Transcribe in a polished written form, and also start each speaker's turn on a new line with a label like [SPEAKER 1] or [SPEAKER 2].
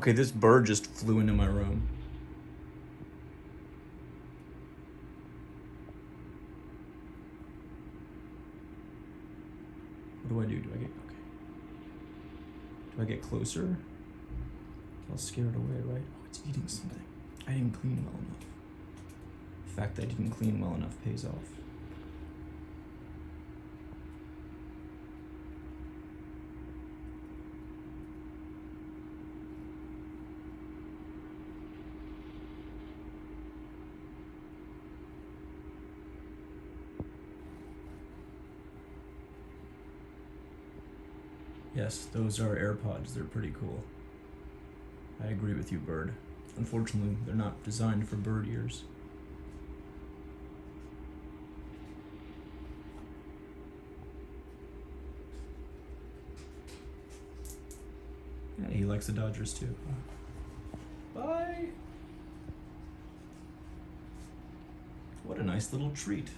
[SPEAKER 1] Okay, this bird just flew into my room. What do? Do I get, okay. Do I get closer? I'll scare it away, right? Oh, it's eating something. I didn't clean well enough. The fact that I didn't clean well enough pays off. Yes, those are AirPods. They're pretty cool. I agree with you, bird. Unfortunately, they're not designed for bird ears. Yeah, he likes the Dodgers too. Bye! What a nice little treat.